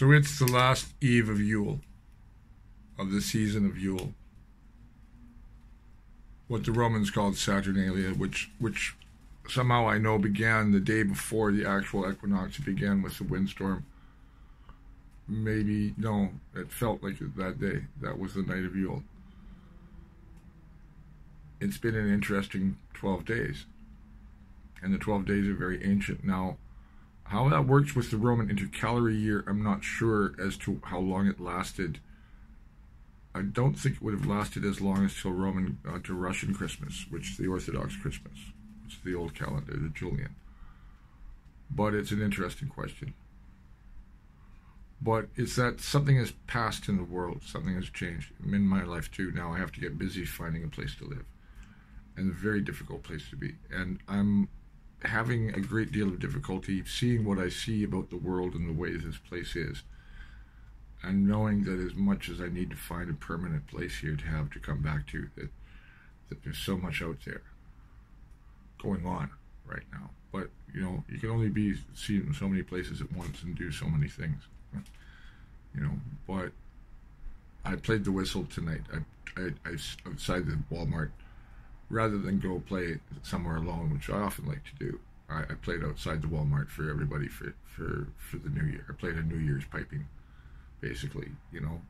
So it's the last eve of Yule, of the season of Yule. What the Romans called Saturnalia, which somehow I know began the day before the actual equinox. It began with the windstorm. Maybe, no, it felt like that day. That was the night of Yule. It's been an interesting 12 days. And the 12 days are very ancient. Now, how that works with the Roman intercalary year, I'm not sure as to how long it lasted. I don't think it would have lasted as long as till to Russian Christmas, which is the Orthodox Christmas. It's the old calendar, the Julian. But it's an interesting question. But it's that something has passed in the world. Something has changed. In my life too. Now I have to get busy finding a place to live. And a very difficult place to be. And I'm having a great deal of difficulty seeing what I see about the world and the way this place is. And knowing that as much as I need to find a permanent place here to have to come back to, that there's so much out there going on right now. But, you know, you can only be seen in so many places at once and do so many things. You know, but I played the whistle tonight. I outside the Wal-Mart, rather than go play somewhere alone, which I often like to do. I played outside the Wal-Mart for everybody for the New Year. I played a New Year's piping, basically, you know,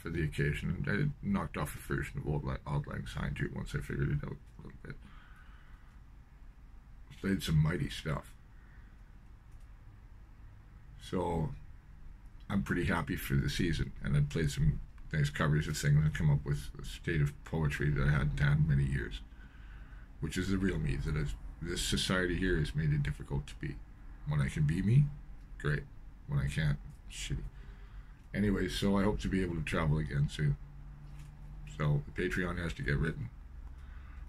for the occasion. And I knocked off a version of Auld Lang Syne too once I figured it out a little bit. Played some mighty stuff. So I'm pretty happy for the season, and I played some nice covers of things and come up with a state of poetry that I hadn't had in many years, which is the real me. That this society here has made it difficult to be. When I can be me, great. When I can't, shitty. Anyway, so I hope to be able to travel again soon. So the Patreon has to get written.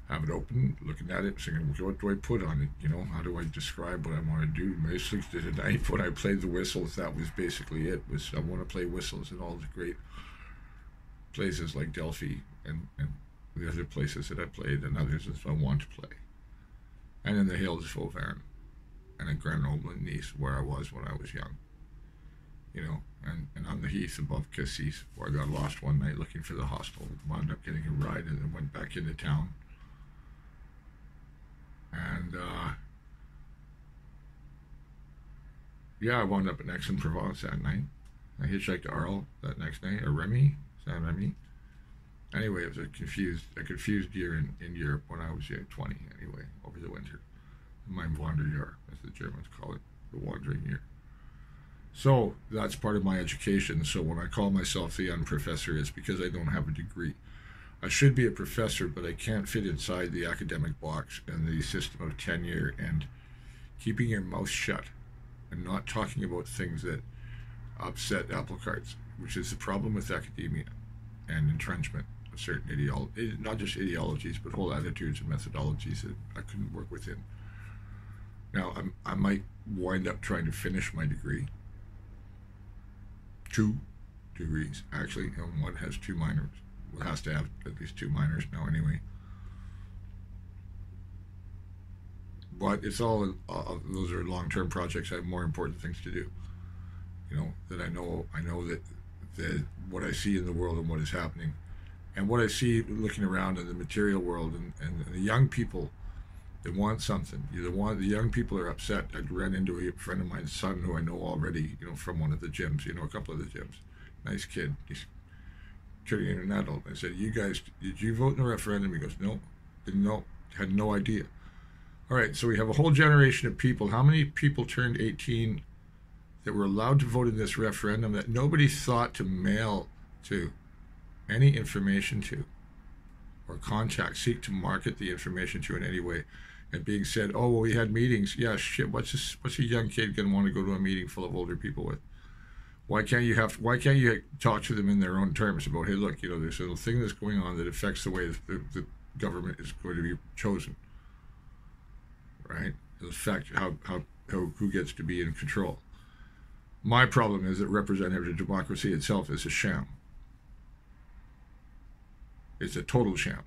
Have it open, looking at it, saying, what do I put on it? You know, how do I describe what I want to do? Basically, tonight when I played the whistles, that was basically it. Was I want to play whistles in all the great places like Delphi and the other places that I played, and others as I want to play. And in the hills of Auvergne, and in Grenoble and Nice, where I was when I was young. You know, and on the heath above Cassis, where I got lost one night looking for the hostel, wound up getting a ride and then went back into town. And, yeah, I wound up at Aix-en-Provence that night. I hitchhiked to Arles that next night, or Remy, Saint-Remy. Anyway, it was a confused year in Europe when I was 20, anyway, over the winter. Mein Wanderjahr, as the Germans call it, the wandering year. So, that's part of my education. So when I call myself the unprofessor, it's because I don't have a degree. I should be a professor, but I can't fit inside the academic box and the system of tenure and keeping your mouth shut and not talking about things that upset apple carts, which is the problem with academia and entrenchment of certain ideologies, not just ideologies, but whole attitudes and methodologies that I couldn't work within. Now, I might wind up trying to finish my degree. 2 degrees, actually, and one has 2 minors. Well, has to have at least 2 minors now anyway. But it's all, those are long-term projects. I have more important things to do. You know, that I know that what I see in the world and what is happening, and what I see looking around in the material world, and the young people that want something. The young people are upset. I ran into a friend of mine's son who I know already, you know, from one of the gyms, you know, a couple of the gyms. Nice kid. He's turning into an adult. I said, you guys, did you vote in the referendum? He goes, no, didn't know, had no idea. All right, so we have a whole generation of people. How many people turned 18 that were allowed to vote in this referendum that nobody thought to mail to any information to, or seek to market the information to in any way, and being said, oh, well, we had meetings. Yeah, shit, what's a young kid going to want to go to a meeting full of older people with? Why can't you talk to them in their own terms about, hey, look, you know, there's a thing that's going on that affects the way the government is going to be chosen, right? It'll affect who gets to be in control. My problem is that representative democracy itself is a sham. It's a total sham.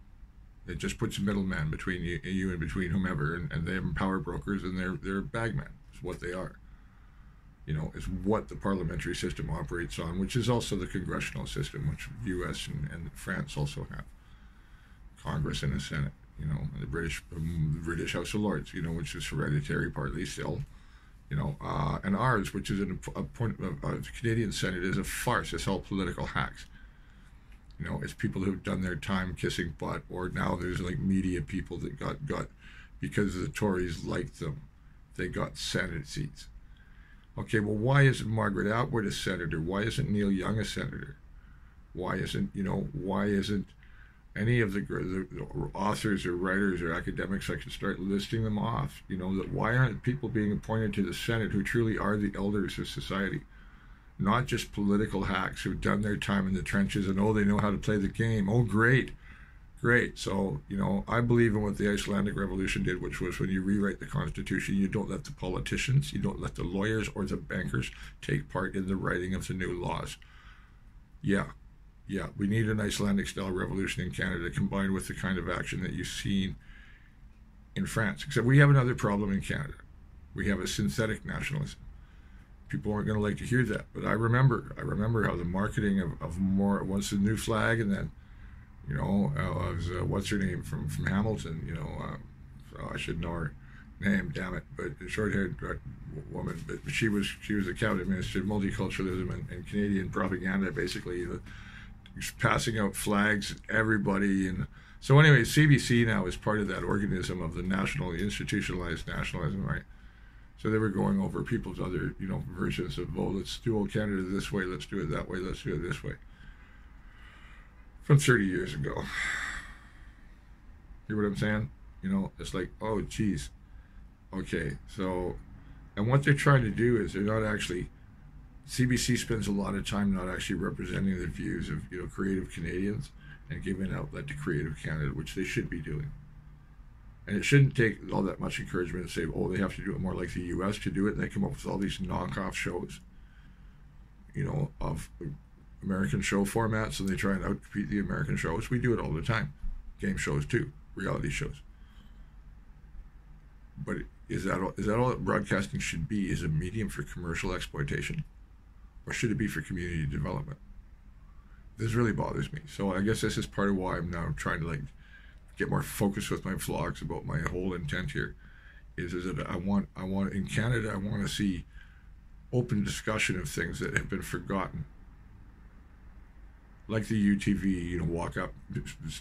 It just puts a middleman between you and between whomever, and they have power brokers, and they're bagmen. It's what they are. is what the parliamentary system operates on, which is also the congressional system, which the U.S. and France also have. Congress and the Senate, and the British House of Lords, which is hereditary partly still, and ours, which is a point of the Canadian Senate, is a farce. It's all political hacks. It's people who've done their time kissing butt, or now there's like media people that got because the Tories liked them, they got Senate seats. Okay, well, why isn't Margaret Atwood a senator? Why isn't Neil Young a senator? Why isn't any of the authors or writers or academics? I can start listing them off. That why aren't people being appointed to the Senate who truly are the elders of society? Not just political hacks who've done their time in the trenches and, they know how to play the game. Oh, great. So, I believe in what the Icelandic Revolution did, which was when you rewrite the Constitution, you don't let the politicians, you don't let the lawyers or the bankers take part in the writing of the new laws. Yeah, we need an Icelandic-style revolution in Canada combined with the kind of action that you've seen in France. Except we have another problem in Canada. We have a synthetic nationalism. People aren't going to like to hear that, but I remember how the marketing of more, once the new flag, and then, what's her name from Hamilton, I should know her name, damn it, but the short-haired woman, but she was a cabinet minister, multiculturalism and Canadian propaganda, basically, passing out flags, everybody, and so anyway, CBC now is part of that organism of the institutionalized nationalism, right? So they were going over people's other, versions of, let's do old Canada this way, let's do it that way, let's do it this way. From 30 years ago. Hear what I'm saying? It's like, oh, geez. Okay, so, and what they're trying to do is they're not actually, CBC spends a lot of time not actually representing the views of, creative Canadians and giving an outlet to creative Canada, which they should be doing. And it shouldn't take all that much encouragement to say, they have to do it more like the U.S. to do it. And they come up with all these knockoff shows, of American show formats, and they try and outcompete the American shows. We do it all the time. Game shows too, reality shows. But is that all that broadcasting should be? Is a medium for commercial exploitation? Or should it be for community development? This really bothers me. So I guess this is part of why I'm now trying to get more focused with my vlogs about my whole intent here. Is that I want in Canada, I want to see open discussion of things that have been forgotten. Like the UTV, walk up,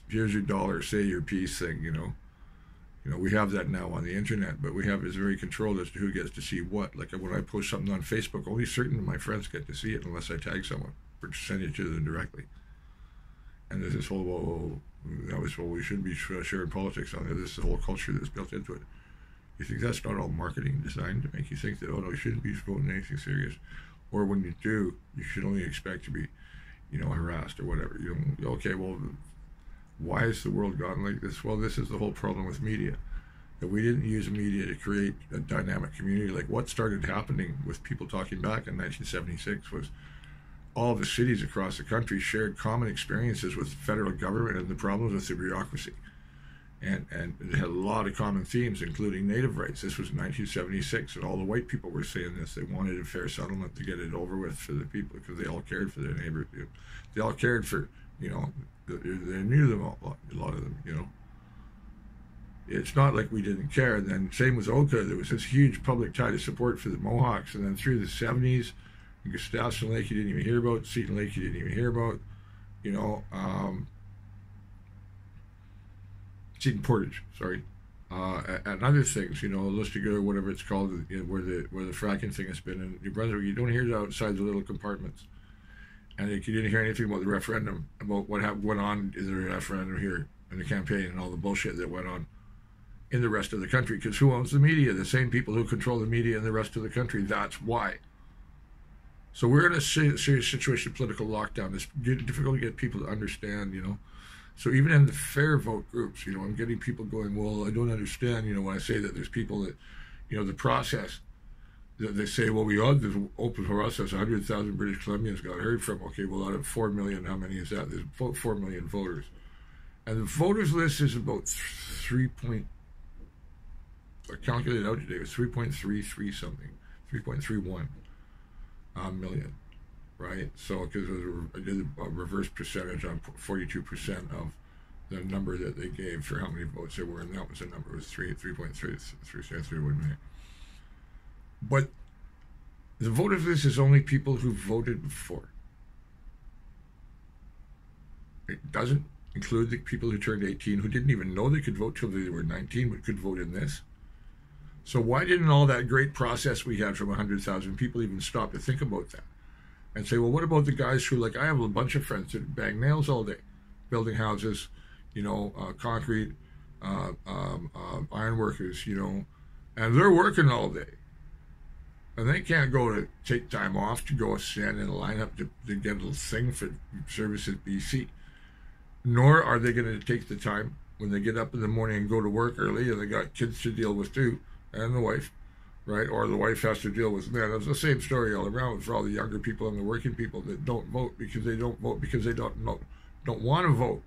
here's your dollar, say your piece thing, we have that now on the internet, but we have it's very controlled as to who gets to see what. Like when I post something on Facebook, only certain of my friends get to see it unless I tag someone or send it to them directly. And there's this whole, we shouldn't be sharing politics on it. This is the whole culture that's built into it. You think that's not all marketing designed to make you think that, you shouldn't be voting anything serious? Or when you do, you should only expect to be, harassed or whatever. Okay, well, why has the world gotten like this? Well, this is the whole problem with media. That we didn't use media to create a dynamic community. Like what started happening with people talking back in 1976 was all the cities across the country shared common experiences with the federal government and the problems with the bureaucracy. And it had a lot of common themes, including native rights. This was 1976, and all the white people were saying this. They wanted a fair settlement to get it over with for the people because they all cared for their neighbors. They all cared for, they knew them, a lot of them, It's not like we didn't care. And then same with Oka. There was this huge public tide of support for the Mohawks. And then through the 70s, Gustafson Lake you didn't even hear about, Seton Lake you didn't even hear about, Seton Portage, sorry, and other things, Lustig or whatever it's called, where the fracking thing has been in New Brunswick. You don't hear it outside the little compartments, and you didn't hear anything about the referendum, about what went on in the referendum here in the campaign, and all the bullshit that went on in the rest of the country. Because who owns the media? The same people who control the media in the rest of the country. That's why. So we're in a serious situation, political lockdown. It's difficult to get people to understand, So even in the fair vote groups, I'm getting people going, well, I don't understand, when I say that there's people that, the process, they say, well, we ought to open process, 100,000 British Columbians got heard from. Okay, well, out of 4 million, how many is that? There's about 4 million voters. And the voters list is about I calculated out today, it was 3.33 something, 3.31. million, right? So because I did a reverse percentage on 42% of the number that they gave for how many votes there were, and that was the number. It was 3.331 million. But the vote of this is only people who voted before. It doesn't include the people who turned 18 who didn't even know they could vote till they were 19 but could vote in this. So why didn't all that great process we had from 100,000 people even stop to think about that and say, well, what about the guys who, like, I have a bunch of friends that bang nails all day, building houses, concrete, iron workers, and they're working all day. And they can't go to take time off to go stand in a lineup to get a little thing for service at BC. Nor are they going to take the time when they get up in the morning and go to work early, and they got kids to deal with too, and the wife, right? Or the wife has to deal with men. It's the same story all around for all the younger people and the working people that don't vote because they don't want to vote.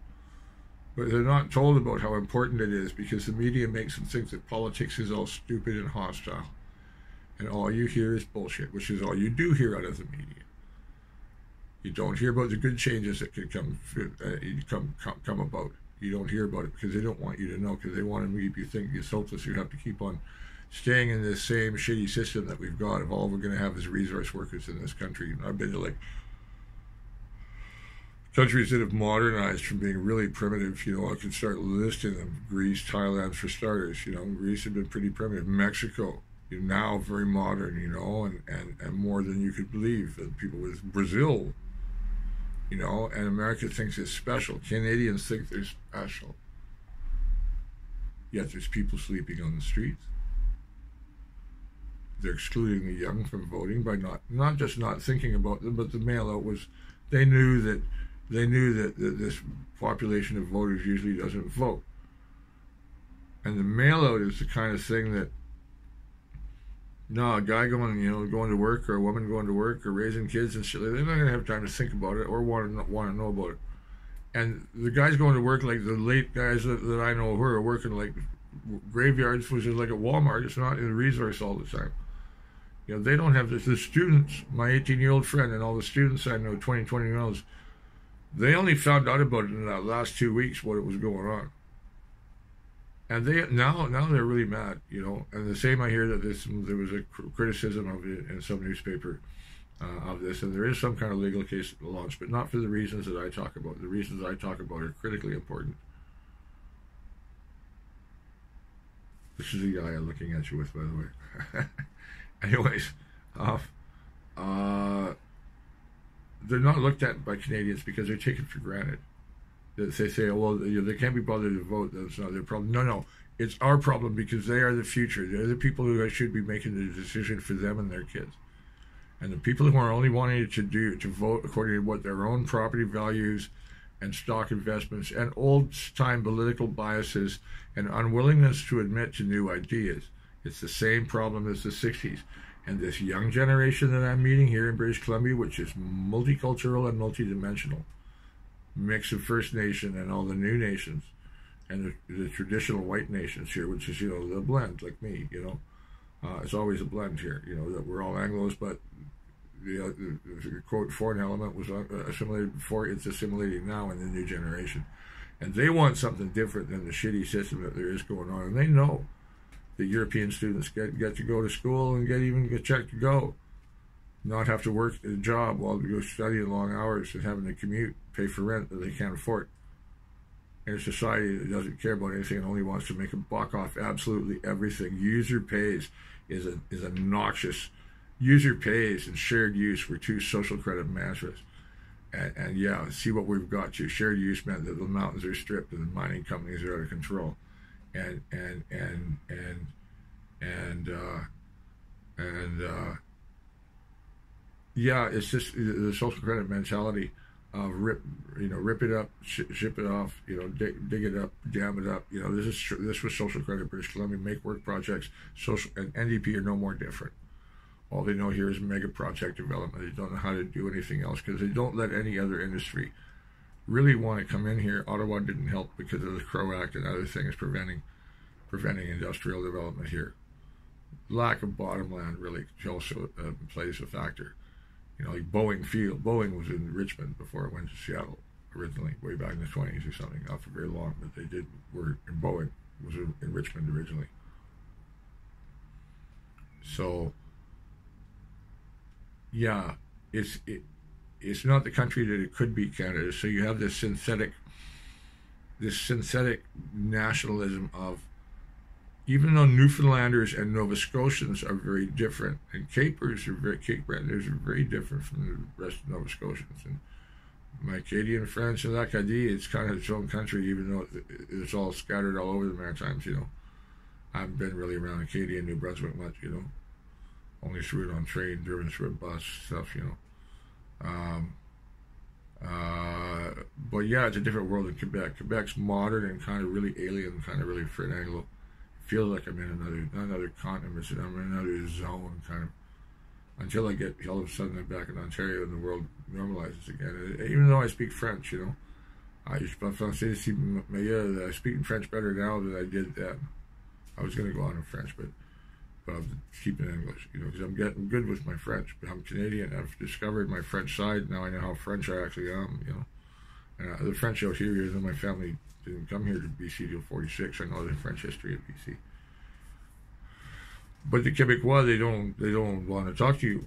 But they're not told about how important it is because the media makes them think that politics is all stupid and hostile. And all you hear is bullshit, which is all you do hear out of the media. You don't hear about the good changes that could come about. You don't hear about it because they don't want you to know, because they want to keep you thinking it's hopeless. You have to keep on staying in this same shitty system that we've got of all we're going to have is resource workers in this country. I've been to like countries that have modernized from being really primitive. I can start listing them. Greece, Thailand for starters. Greece had been pretty primitive. Mexico, now very modern, and more than you could believe. And people with Brazil, and America thinks it's special. Canadians think they're special. Yet there's people sleeping on the streets. They're excluding the young from voting by not just not thinking about them, but the mail-out was, they knew that this population of voters usually doesn't vote. And the mail-out is the kind of thing that, a guy going to work, or a woman going to work, or raising kids and shit, they're not going to have time to think about it or want to know about it. And the guys going to work, like the late guys that I know who are working like graveyards, which is like a Wal-Mart, it's not in the resource all the time. They don't have this. The students, my 18-year-old friend and all the students I know, 20-year-olds, they only found out about it in the last 2 weeks, what it was going on. And they now they're really mad, And the same, I hear that there was a criticism of it in some newspaper of this, and there is some kind of legal case launched, but not for the reasons that I talk about. The reasons I talk about are critically important. This is the guy I'm looking at you with, by the way. Anyways, they're not looked at by Canadians because they're taken for granted. They say, well, they can't be bothered to vote. That's not their problem. No, it's our problem because they are the future. They're the people who should be making the decision for them and their kids. And the people who are only wanting to vote according to what their own property values and stock investments and old-time political biases and unwillingness to admit to new ideas. It's the same problem as the 60s. And this young generation that I'm meeting here in British Columbia, which is multicultural and multidimensional, mix of First Nation and all the new nations, and the traditional white nations here, which is, the blend, like me, it's always a blend here, that we're all Anglos, but the quote foreign element was assimilated before, it's assimilating now in the new generation. And they want something different than the shitty system that there is going on. And they know that European students get to go to school and get a check to go, not have to work a job while they go studying long hours and having to commute, pay for rent that they can't afford. In a society that doesn't care about anything and only wants to make a buck off absolutely everything. User pays is a noxious. User pays and shared use were two social credit mantras. And yeah, see what we've got to. Shared use meant that the mountains are stripped and the mining companies are out of control. Yeah, it's just the social credit mentality of rip it up, ship it off, dig it up, dam it up. This was social credit British Columbia, make work projects, social and NDP are no more different. All they know here is mega project development. They don't know how to do anything else because they don't let any other industry really want to come in here. Ottawa didn't help because of the Crow Act and other things preventing industrial development here. Lack of bottom land really also plays a factor. You know, like Boeing Field. Boeing was in Richmond before it went to Seattle originally, way back in the 20s or something. Not for very long, but were in Boeing. Was in Richmond originally. So, yeah, it's not the country that it could be, Canada. So you have this synthetic nationalism of, even though Newfoundlanders and Nova Scotians are very different, and Cape Bretoners are very different from the rest of Nova Scotians, and my Acadian friends in Acadie, it's kind of its own country, even though it's all scattered all over the Maritimes, you know. I haven't been really around Acadia and New Brunswick much, you know. Only through it on train, driven through a bus, stuff, you know. But yeah, it's a different world in Quebec. Quebec's modern and kind of really alien, kind of really Fred Anglo. Feel like I'm in another continent, I'm in another zone, kind of. Until I get, all of a sudden I'm back in Ontario and the world normalizes again. Even though I speak French, you know. I speak in French better now than I did then. I was going to go on in French, but I'll keep it in English, you know, because I'm getting good with my French. I'm Canadian. I've discovered my French side. Now I know how French I actually am, you know. And the French out here, even though my family didn't come here to BC till 46, I know the French history of BC. But the Quebecois, they don't want to talk to you.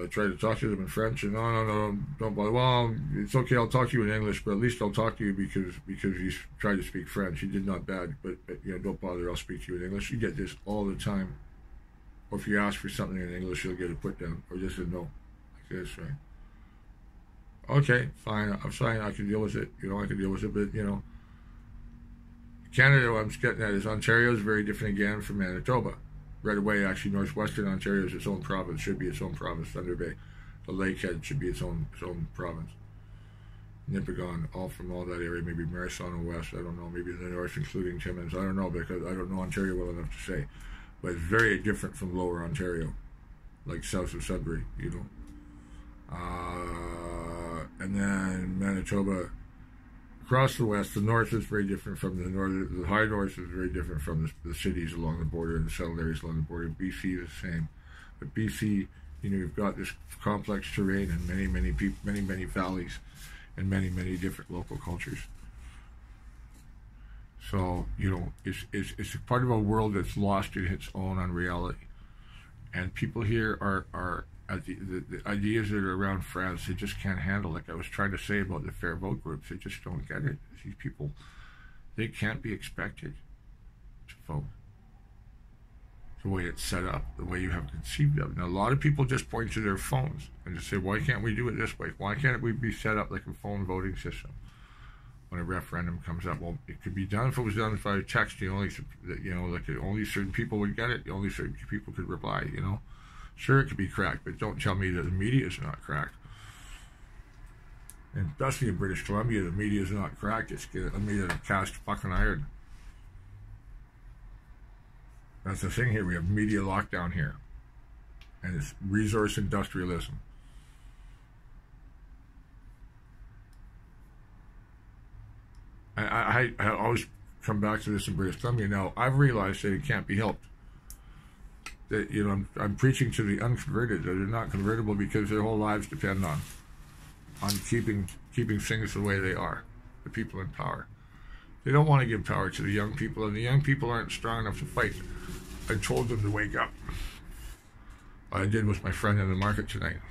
I try to talk to them in French, and no, don't bother. Well, it's okay, I'll talk to you in English, but at least I'll talk to you because you tried to speak French. You did not bad, but you know, don't bother, I'll speak to you in English. You get this all the time. Or if you ask for something in English, you'll get it put down, or just a no, like this, right? Okay, fine, I'm fine, I can deal with it. You know, I can deal with it, but you know, Canada, what I'm getting at is Ontario is very different again from Manitoba. Right away, actually, northwestern Ontario is its own province, should be its own province. Thunder Bay, the Lakehead should be its own province. Nipigon, all that area, maybe Marisano West, I don't know, maybe the north, including Timmins, I don't know, because I don't know Ontario well enough to say. But it's very different from lower Ontario, like south of Sudbury, you know. And then Manitoba, across the west, the north is very different from the northern. The high north is very different from the cities along the border and the settled areas along the border. BC is the same, but BC, you know, you've got this complex terrain and many people, many valleys, and many different local cultures. So you know, it's a part of a world that's lost in its own unreality, and people here are the ideas that are around France, they just can't handle. Like I was trying to say about the fair vote groups, they just don't get it. These people, they can't be expected to vote the way it's set up, the way you have conceived of it. Now, a lot of people just point to their phones and just say, why can't we do it this way? Why can't we be set up like a phone voting system when a referendum comes up? Well, it could be done if it was done by text. You know, like only certain people would get it. Only certain people could reply, you know. Sure, it could be cracked, but don't tell me that the media is not cracked. And especially in British Columbia, the media is not cracked. It's made of cast fucking iron. That's the thing here. We have media lockdown here. And it's resource industrialism. I always come back to this in British Columbia. Now, I've realized that it can't be helped. That, you know, I'm preaching to the unconverted, that are not convertible because their whole lives depend on keeping things the way they are, the people in power. They don't want to give power to the young people, and the young people aren't strong enough to fight. I told them to wake up. I did with my friend in the market tonight,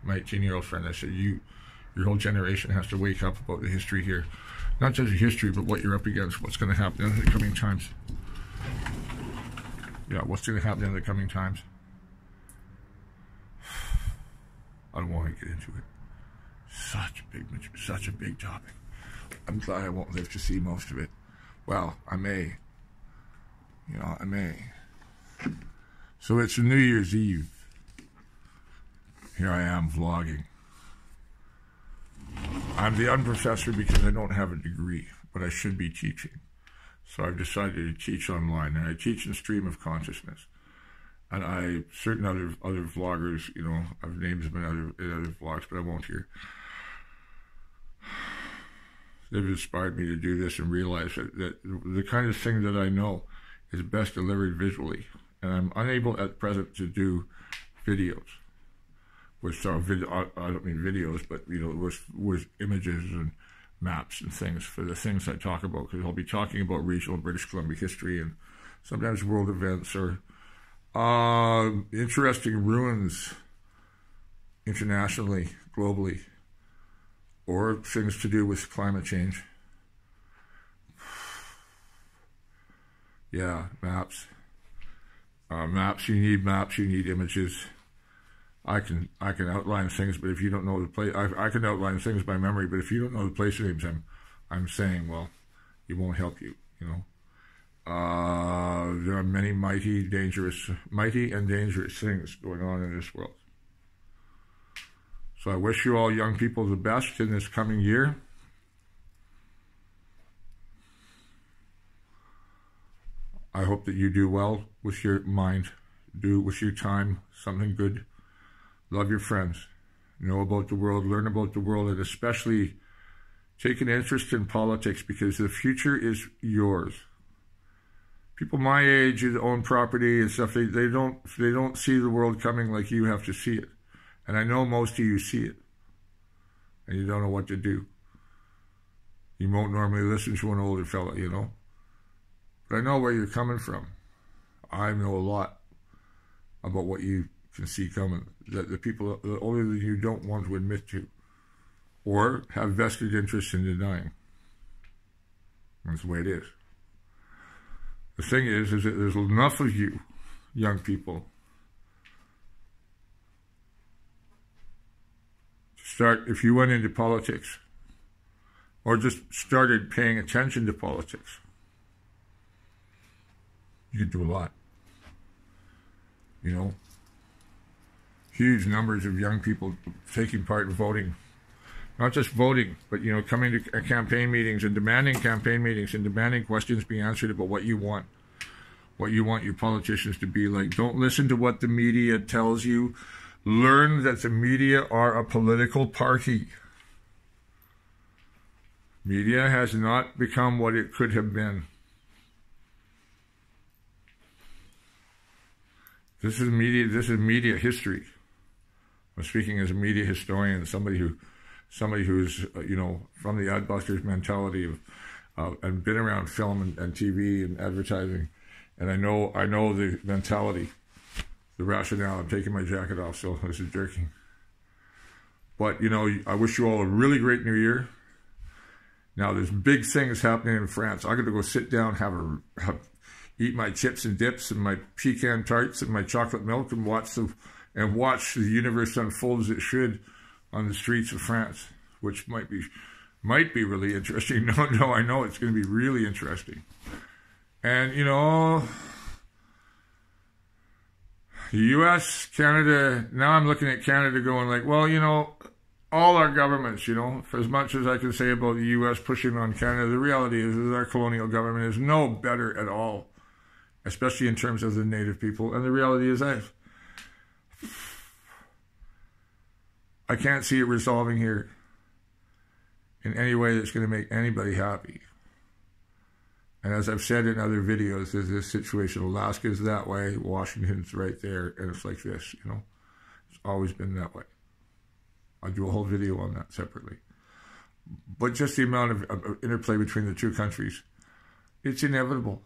my 18-year-old friend. I said, your whole generation has to wake up about the history here. Not just the history, but what you're up against, what's going to happen in the coming times. Yeah, what's going to happen in the coming times? I don't want to get into it. Such a big topic. I'm glad I won't live to see most of it. Well, I may. You know, I may. So it's New Year's Eve. Here I am vlogging. I'm the unprofessor because I don't have a degree, but I should be teaching. So I've decided to teach online, and I teach in stream of consciousness. And certain other vloggers, you know, I've named them in other vlogs, but I won't here. They've inspired me to do this and realize that the kind of thing that I know is best delivered visually. And I'm unable at present to do videos, I don't mean videos, but with images and maps and things for the things I talk about, because I'll be talking about regional British Columbia history and sometimes world events or interesting ruins internationally, globally, or things to do with climate change. Yeah, maps. Maps, you need images. I can outline things, but if you don't know the place, I can outline things by memory, but if you don't know the place names I'm saying, well, it won't help you, you know. There are many mighty and dangerous things going on in this world. So I wish you all young people the best in this coming year. I hope that you do well with your mind, do with your time something good. Love your friends, know about the world, learn about the world, and especially take an interest in politics, because the future is yours. People my age who own property and stuff, they don't see the world coming like you have to see it. And I know most of you see it, and you don't know what to do. You won't normally listen to an older fella, you know. But I know where you're coming from. I know a lot about what you can see coming, that the people older than you don't want to admit to, or have vested interest in denying. That's the way it is. The thing is that there's enough of you, young people, to start, if you went into politics, or just started paying attention to politics, you could do a lot. You know, huge numbers of young people taking part in voting. Not just voting, but, you know, coming to campaign meetings and demanding campaign meetings and demanding questions be answered about what you want your politicians to be like. Don't listen to what the media tells you. Learn that the media are a political party. Media has not become what it could have been. This is media history. I'm speaking as a media historian, somebody who's you know, from the Adbusters mentality of and been around film and TV and advertising, and I know the mentality, the rationale. I'm taking my jacket off, so this is jerking. But you know, I wish you all a really great New Year. Now there's big things happening in France. I got to go sit down, eat my chips and dips and my pecan tarts and my chocolate milk and watch the universe unfold as it should on the streets of France, which might be really interesting. No, I know it's going to be really interesting. And, you know, the U.S., Canada, now I'm looking at Canada going like, well, you know, all our governments, you know, for as much as I can say about the U.S. pushing on Canada, the reality is that our colonial government is no better at all, especially in terms of the native people. And the reality is I can't see it resolving here in any way that's going to make anybody happy. And as I've said in other videos, there's this situation. Alaska's that way, Washington's right there, and it's like this, you know. It's always been that way. I'll do a whole video on that separately. But just the amount of interplay between the two countries, it's inevitable.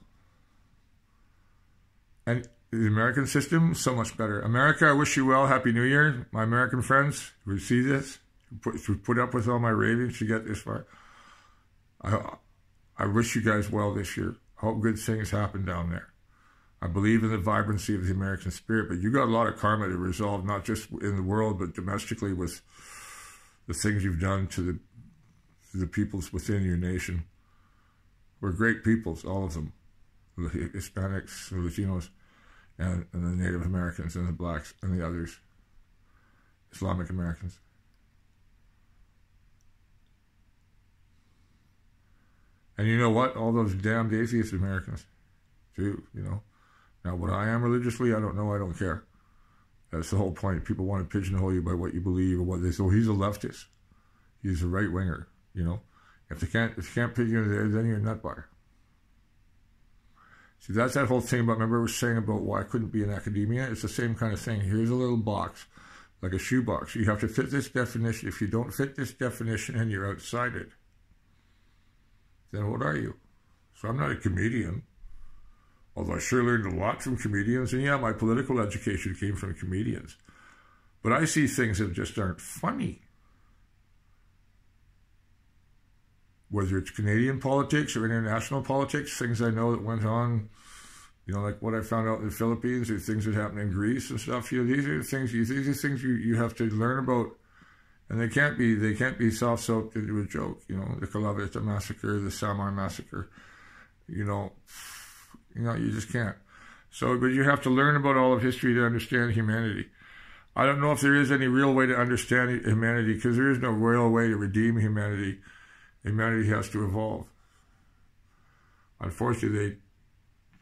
And the American system, so much better. America, I wish you well. Happy New Year. My American friends who see this, who put up with all my ravings to get this far. I wish you guys well this year. Hope good things happen down there. I believe in the vibrancy of the American spirit, but you got a lot of karma to resolve, not just in the world, but domestically with the things you've done to the peoples within your nation. We're great peoples, all of them. The Hispanics, the Latinos, and the Native Americans, and the blacks, and the others. Islamic Americans. And you know what? All those damned atheist Americans, too, you know. Now, what I am religiously, I don't know, I don't care. That's the whole point. People want to pigeonhole you by what you believe or what they say. Oh, he's a leftist. He's a right-winger, you know. If you can't pigeonhole you there, then you're a nutbar. See, that's that whole thing about, remember I was saying about why I couldn't be in academia? It's the same kind of thing. Here's a little box. like a shoebox. You have to fit this definition. If you don't fit this definition and you're outside it, then what are you? So I'm not a comedian, although I sure learned a lot from comedians. And yeah, my political education came from comedians. But I see things that just aren't funny. Whether it's Canadian politics or international politics, things I know that went on, you know, like what I found out in the Philippines or things that happened in Greece and stuff. You know, these are things you have to learn about, and they can't be soft-soaked into a joke. You know, the Kalavita massacre, the Samar massacre. You know, you just can't. So, but you have to learn about all of history to understand humanity. I don't know if there is any real way to understand humanity, because there is no real way to redeem humanity. Humanity has to evolve. Unfortunately, they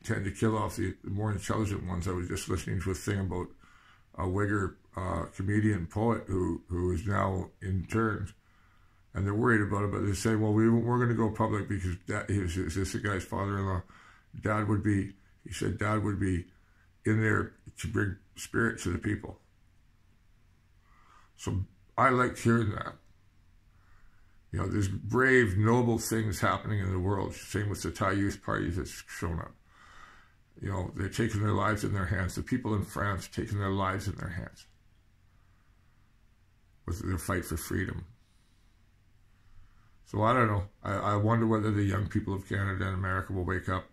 tend to kill off the more intelligent ones. I was just listening to a thing about a Whigger comedian poet who is now interned, and they're worried about it, but they say, well, we're going to go public because this is the guy's father-in-law. Dad would be in there to bring spirit to the people. So I liked hearing that. You know, there's brave, noble things happening in the world. Same with the Thai Youth Party that's shown up. You know, they're taking their lives in their hands. The people in France taking their lives in their hands with their fight for freedom. So I don't know. I wonder whether the young people of Canada and America will wake up.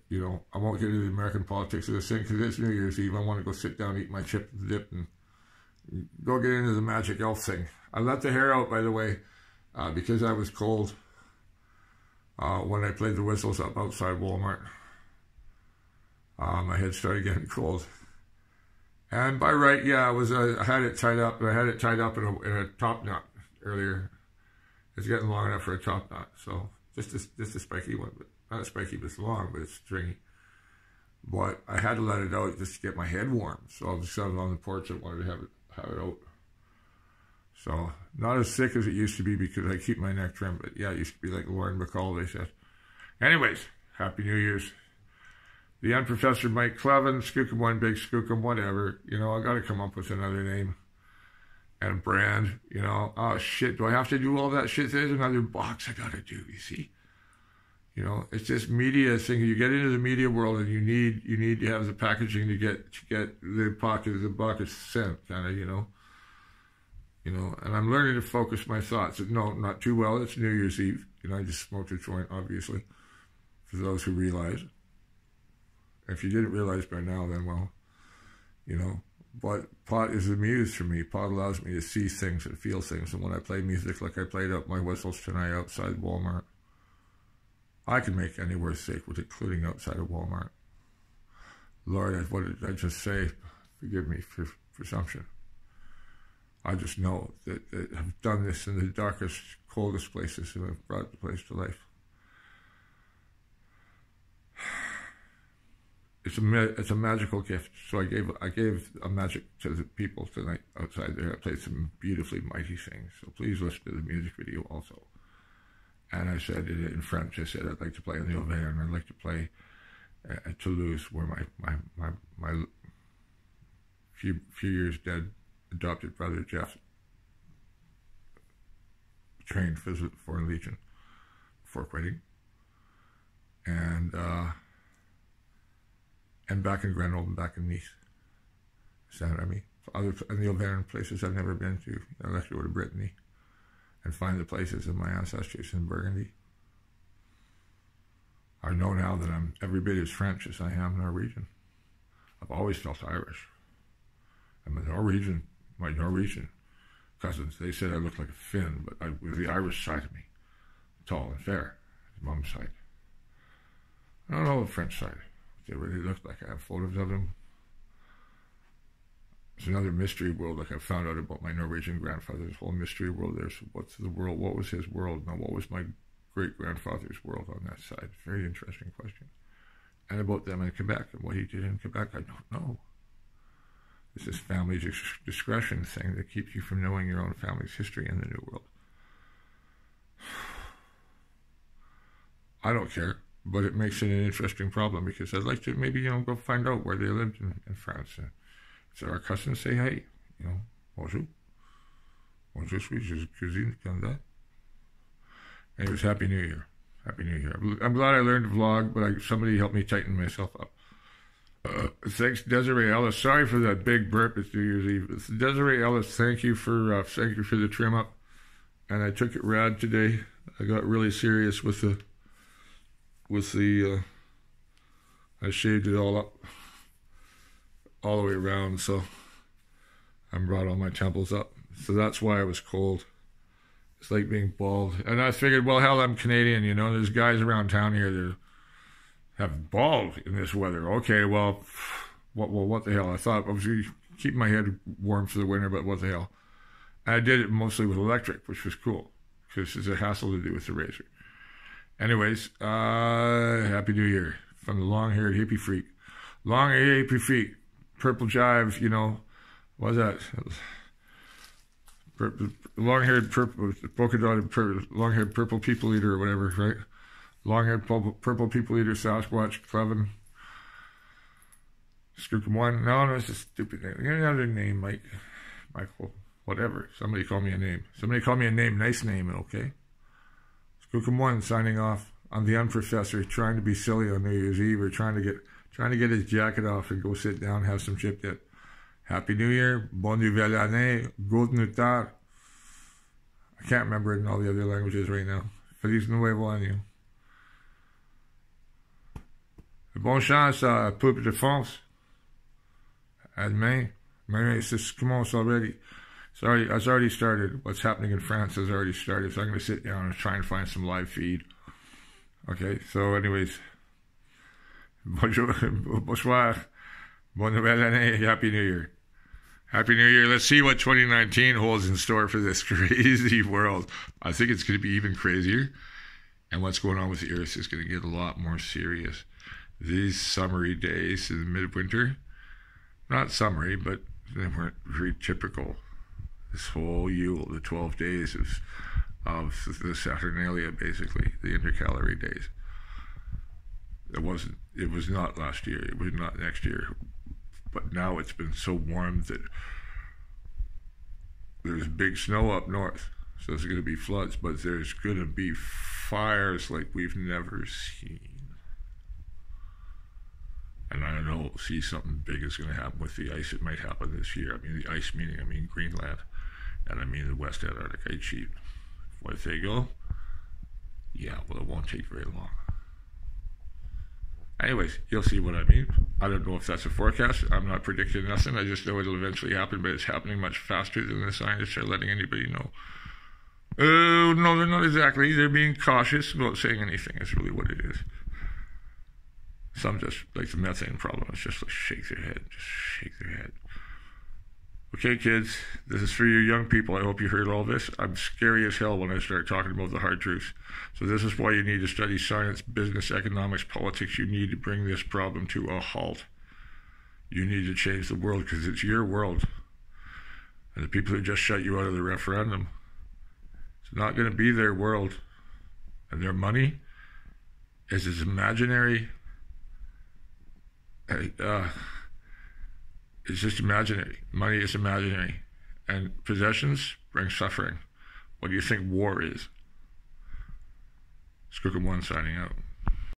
You know, I won't get into the American politics of this thing because it's New Year's Eve. I want to go sit down, eat my chip and dip, and go get into the magic elf thing. I let the hair out, by the way, because I was cold when I played the whistles up outside Wal-Mart. My head started getting cold. And by right, yeah, I had it tied up, and I had it tied up in a top knot earlier. It's getting long enough for a top knot, so just a spiky one, but not spiky, but it's long, but it's stringy. But I had to let it out just to get my head warm. So I was sitting on the porch. I wanted to have it out. So not as thick as it used to be because I keep my neck trimmed. But yeah, it used to be like Lauren Bacall, they said. Anyways, Happy New Year's. The Unprofessor Mike Clevin, Skookum One Big Skookum, whatever. You know, I got to come up with another name and brand. You know, oh shit, do I have to do all that shit? There's another box I got to do. You see, you know, it's just media thing. You get into the media world, and you need to have the packaging to get the bucket sent, kind of, you know. You know, and I'm learning to focus my thoughts. No, not too well. It's New Year's Eve. You know, I just smoked a joint, obviously, for those who realize. If you didn't realize by now, then, well, you know. But pot is a muse for me. Pot allows me to see things and feel things. And when I play music like I played up my whistles tonight outside Wal-Mart, I can make anywhere sacred, including outside of Wal-Mart. Lord, what did I just say? Forgive me for presumption. I just know that I've done this in the darkest, coldest places, and I've brought the place to life. It's a magical gift. So I gave a magic to the people tonight outside there. I played some beautifully mighty things. So please listen to the music video also. And I said it in French. I said I'd like to play in the Auvergne. I'd like to play at Toulouse, where my few years dead adopted brother Jeff trained for the Foreign Legion before quitting. And back in Grenoble and back in Nice, Saint-Remy. And the Auvergne places I've never been to. I'd like to go to Brittany and find the places of my ancestors in Burgundy. I know now that I'm every bit as French as I am Norwegian. I've always felt Irish. I'm a Norwegian. My Norwegian cousins, they said I looked like a Finn, but I was the Irish side of me. Tall and fair, his mom's side. I don't know the French side. They really looked like. I have photos of them. It's another mystery world, like I found out about my Norwegian grandfather's whole mystery world there. So what's the world? What was his world? Now, what was my great-grandfather's world on that side? Very interesting question. And about them in Quebec and what he did in Quebec, I don't know. It's this family discretion thing that keeps you from knowing your own family's history in the New World. I don't care. But it makes it an interesting problem because I'd like to maybe, you know, go find out where they lived in France. So our cousins say, hey, You know, bonjour. Bonjour, je cuisine Canada. Anyways, Happy New Year. Happy New Year. I'm glad I learned to vlog, but somebody helped me tighten myself up. Thanks, Desiree Ellis. Sorry for that big burp. It's New Year's Eve. Desiree Ellis, thank you for the trim up. And I took it rad today. I got really serious with the I shaved it all up, all the way around. So I brought all my temples up. So that's why I was cold. It's like being bald. And I figured, well, hell, I'm Canadian, you know. There's guys around town here that have bald in this weather. Okay, well, what the hell? I thought I was keeping my head warm for the winter, but what the hell? And I did it mostly with electric, which was cool, because it's a hassle to do with the razor. Anyways, Happy New Year from the long-haired hippie freak. Long-haired hippie freak. Purple jive, you know. What was that? Long-haired purple, polka-dotted long-haired purple people eater or whatever, right? Long-haired purple people eater, Sasquatch, Clevin, Skookum One. No, it's a stupid name. Get another name, Michael, whatever. Somebody call me a name. Somebody call me a name, nice name, okay? Skookum One signing off. I'm the unprofessor, trying to be silly on New Year's Eve, or trying to get his jacket off and go sit down, have some chip dip. Happy New Year, Bonne Nouvelle Année, Gott Nytt År. I can't remember it in all the other languages right now. Feliz Nuevo Año. Bonne chance à Peuple de France. À demain. Ça commence already. Sorry, it's already started. What's happening in France has already started, so I'm going to sit down and try and find some live feed. Okay, so anyways. Bonjour, bonsoir, bonne nouvelle année, Happy New Year. Happy New Year. Let's see what 2019 holds in store for this crazy world. I think it's going to be even crazier. And what's going on with the Earth is going to get a lot more serious. These summery days in the midwinter, not summery, but they weren't very typical. This whole Yule, the 12 days of the Saturnalia, basically, the intercalary days. It was not last year, it was not next year. But now it's been so warm that there's big snow up north. So there's going to be floods, but there's going to be fires like we've never seen. And I don't see something big is going to happen with the ice. It might happen this year. I mean, the ice meaning, I mean Greenland. And I mean the West Antarctic ice sheet. If they go, yeah, well, it won't take very long. Anyways, you'll see what I mean. I don't know if that's a forecast. I'm not predicting nothing. I just know it'll eventually happen, but it's happening much faster than the scientists are letting anybody know. Oh, no, they're not exactly. They're being cautious about saying anything. That's really what it is. Some just, like the methane problem, it's just like shake their head. Just shake their head. Okay, kids, this is for you young people. I hope you heard all this. I'm scary as hell when I start talking about the hard truths. So this is why you need to study science, business, economics, politics. You need to bring this problem to a halt. You need to change the world because it's your world. And the people who just shut you out of the referendum, it's not going to be their world. And their money is as imaginary. It's just imaginary. Money is imaginary. And possessions bring suffering. What do you think war is? Skookum One signing out.